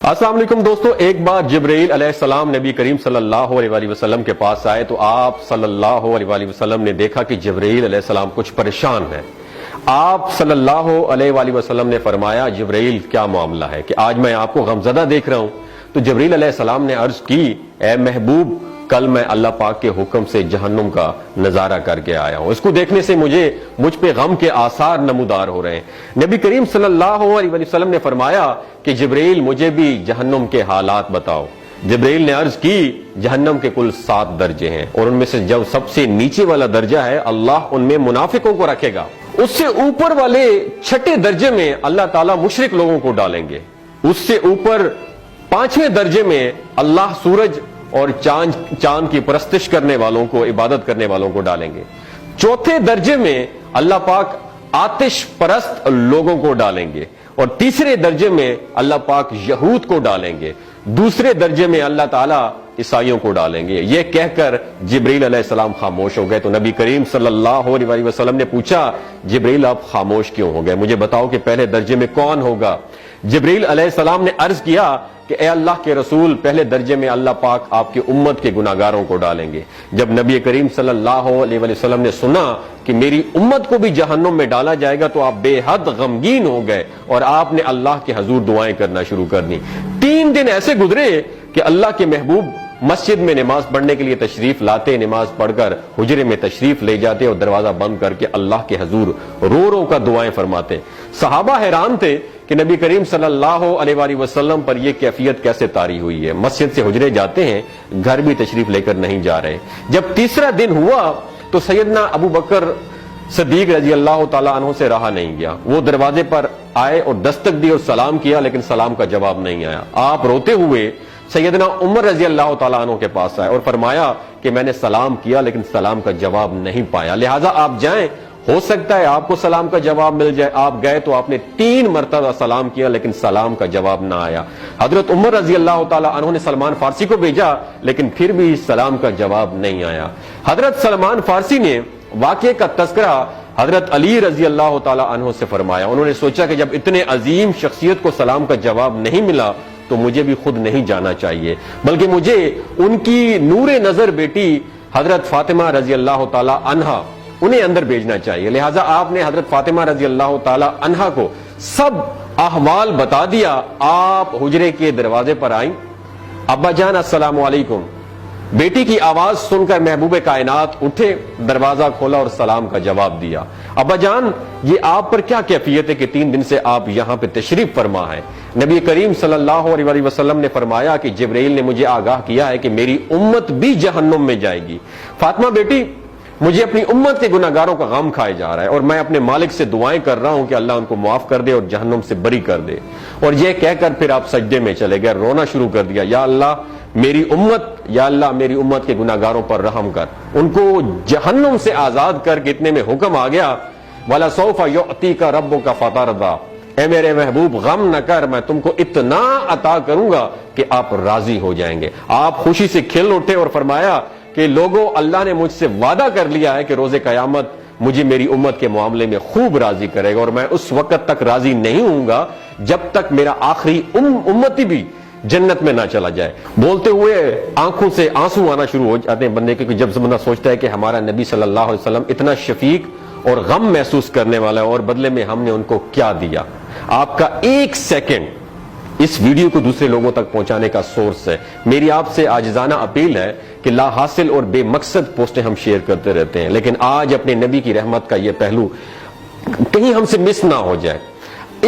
السلام علیکم دوستو، ایک بار جبرائیل علیہ السلام نبی کریم صلی اللہ علیہ وآلہ وسلم کے پاس آئے تو آپ صلی اللہ علیہ وآلہ وسلم نے دیکھا کہ جبرائیل علیہ السلام کچھ پریشان ہے۔ آپ صلی اللہ علیہ وآلہ وسلم نے فرمایا، جبرائیل کیا معاملہ ہے کہ آج میں آپ کو غمزدہ دیکھ رہا ہوں؟ تو جبرائیل علیہ السلام نے عرض کی، اے محبوب، کل میں اللہ پاک کے حکم سے جہنم کا نظارہ کر کے آیا ہوں، اس کو دیکھنے سے مجھ پہ غم کے آثار نمودار ہو رہے ہیں۔ نبی کریم صلی اللہ علیہ وسلم نے فرمایا کہ جبرائیل مجھے بھی جہنم کے حالات بتاؤ۔ جبرائیل نے عرض کی، جہنم کے کل 7 درجے ہیں اور ان میں سے جو سب سے نیچے والا درجہ ہے اللہ ان میں منافقوں کو رکھے گا، اس سے اوپر والے 6 درجے میں اللہ تعالیٰ مشرک لوگوں کو ڈالیں گے، اس سے اوپر 5ویں درجے میں اللہ سورج اور چاند کی پرستش کرنے والوں کو، عبادت کرنے والوں کو ڈالیں گے، 4تھے درجے میں اللہ پاک آتش پرست لوگوں کو ڈالیں گے، اور 3رے درجے میں اللہ پاک یہود کو ڈالیں گے، 2 درجے میں اللہ تعالیٰ عیسائیوں کو ڈالیں گے۔ یہ کہہ کر جبرائیل علیہ السلام خاموش ہو گئے تو نبی کریم صلی اللہ علیہ وسلم نے پوچھا، جبرائیل آپ خاموش کیوں ہو گئے؟ مجھے بتاؤ کہ پہلے درجے میں کون ہوگا؟ جبرائیل علیہ السلام نے عرض کیا کہ اے اللہ کے رسول، پہلے درجے میں اللہ پاک آپ کی امت کے گناہگاروں کو ڈالیں گے۔ جب نبی کریم صلی اللہ علیہ وسلم نے سنا کہ میری امت کو بھی جہنم میں ڈالا جائے گا تو آپ بے حد غمگین ہو گئے اور آپ نے اللہ کے حضور دعائیں کرنا شروع کر دی۔ 3 دن ایسے گزرے کہ اللہ کے محبوب مسجد میں نماز پڑھنے کے لیے تشریف لاتے، نماز پڑھ کر حجرے میں تشریف لے جاتے اور دروازہ بند کر کے اللہ کے حضور رو رو کا دعائیں فرماتے۔ صحابہ حیران تھے کہ نبی کریم صلی اللہ علیہ وآلہ وسلم پر یہ کیفیت کیسے طاری ہوئی ہے، مسجد سے حجرے جاتے ہیں، گھر بھی تشریف لے کر نہیں جا رہے۔ جب 3را دن ہوا تو سیدنا ابو بکر صدیق رضی اللہ تعالیٰ عنہ سے رہا نہیں گیا، وہ دروازے پر آئے اور دستک دی اور سلام کیا، لیکن سلام کا جواب نہیں آیا۔ آپ روتے ہوئے سیدنا عمر رضی اللہ تعالیٰ عنہ کے پاس آئے اور فرمایا کہ میں نے سلام کیا لیکن سلام کا جواب نہیں پایا، لہٰذا آپ جائیں، ہو سکتا ہے آپ کو سلام کا جواب مل جائے۔ آپ گئے تو آپ نے 3 مرتبہ سلام کیا لیکن سلام کا جواب نہ آیا۔ حضرت عمر رضی اللہ تعالیٰ عنہ نے سلمان فارسی کو بھیجا لیکن پھر بھی سلام کا جواب نہیں آیا۔ حضرت سلمان فارسی نے واقعے کا تذکرہ حضرت علی رضی اللہ تعالیٰ عنہ سے فرمایا۔ انہوں نے سوچا کہ جب اتنے عظیم شخصیت کو سلام کا جواب نہیں ملا تو مجھے بھی خود نہیں جانا چاہیے، بلکہ مجھے ان کی نور نظر بیٹی حضرت فاطمہ رضی اللہ تعالیٰ عنہا انہیں اندر بھیجنا چاہیے۔ لہٰذا آپ نے حضرت فاطمہ رضی اللہ تعالیٰ عنہا کو سب احوال بتا دیا۔ آپ حجرے کے دروازے پر آئیں، ابا جان السلام علیکم، بیٹی کی آواز سن کر محبوب کائنات اٹھے، دروازہ کھولا اور سلام کا جواب دیا۔ ابا جان، یہ آپ پر کیا کیفیت ہے کہ 3 دن سے آپ یہاں پہ تشریف فرما ہے؟ نبی کریم صلی اللہ علیہ وسلم نے فرمایا کہ جبرائیل نے مجھے آگاہ کیا ہے کہ میری امت بھی جہنم میں جائے گی۔ فاطمہ بیٹی، مجھے اپنی امت کے گناہگاروں کا غم کھائے جا رہا ہے اور میں اپنے مالک سے دعائیں کر رہا ہوں کہ اللہ ان کو معاف کر دے اور جہنم سے بری کر دے۔ اور یہ کہہ کر پھر آپ سجدے میں چلے گئے، رونا شروع کر دیا، یا اللہ میری امت کے گناہگاروں پر رحم کر، ان کو جہنم سے آزاد کر کے۔ اتنے میں حکم آ گیا، وَلَسَوْفَ يُعْطِيكَ رَبُّكَ فَتَرْضَىٰ، اے میرے محبوب غم نہ کر، میں تم کو اتنا عطا کروں گا کہ آپ راضی ہو جائیں گے۔ آپ خوشی سے کھل اٹھے اور فرمایا کہ لوگوں، اللہ نے مجھ سے وعدہ کر لیا ہے کہ روز قیامت مجھے میری امت کے معاملے میں خوب راضی کرے گا، اور میں اس وقت تک راضی نہیں ہوں گا جب تک میرا آخری امتی بھی جنت میں نہ چلا جائے۔ بولتے ہوئے آنکھوں سے آنسو آنا شروع ہو جاتے ہیں بندے کے، کہ جب بندہ سوچتا ہے کہ ہمارا نبی صلی اللہ علیہ وسلم اتنا شفیق اور غم محسوس کرنے والا ہے اور بدلے میں ہم نے ان کو کیا دیا۔ آپ کا 1 سیکنڈ اس ویڈیو کو دوسرے لوگوں تک پہنچانے کا سورس ہے۔ میری آپ سے عاجزانہ اپیل ہے کہ لا حاصل اور بے مقصد پوسٹیں ہم شیئر کرتے رہتے ہیں، لیکن آج اپنے نبی کی رحمت کا یہ پہلو کہیں ہم سے مس نہ ہو جائے۔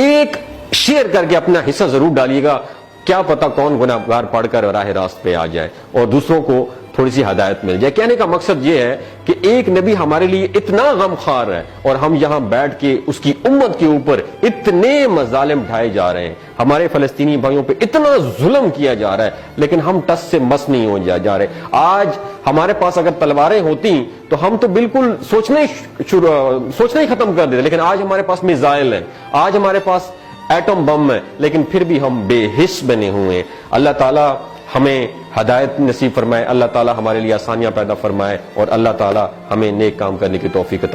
ایک شیئر کر کے اپنا حصہ ضرور ڈالیے گا، کیا پتہ کون گناہگار پڑھ کر راہ راست پہ آ جائے اور دوسروں کو تھوڑی سی ہدایت مل جائے۔ کہنے کا مقصد یہ ہے کہ ایک نبی ہمارے لیے اتنا غم خوار ہے اور ہم یہاں بیٹھ کے اس کی امت کے اوپر اتنے مظالم ڈھائے جا رہے ہیں، ہمارے فلسطینی بھائیوں پہ اتنا ظلم کیا جا رہا ہے، لیکن ہم ٹس سے مس نہیں ہو جا رہے۔ آج ہمارے پاس اگر تلواریں ہوتی تو ہم تو بالکل سوچنا ہی ختم کر دیتے، لیکن آج ہمارے پاس میزائل ہیں، آج ہمارے پاس ایٹم بم ہے، لیکن پھر بھی ہم بے حس بنے ہوئے ہیں۔ اللہ تعالیٰ ہمیں ہدایت نصیب فرمائے، اللہ تعالیٰ ہمارے لیے آسانیاں پیدا فرمائے اور اللہ تعالیٰ ہمیں نیک کام کرنے کی توفیق عطا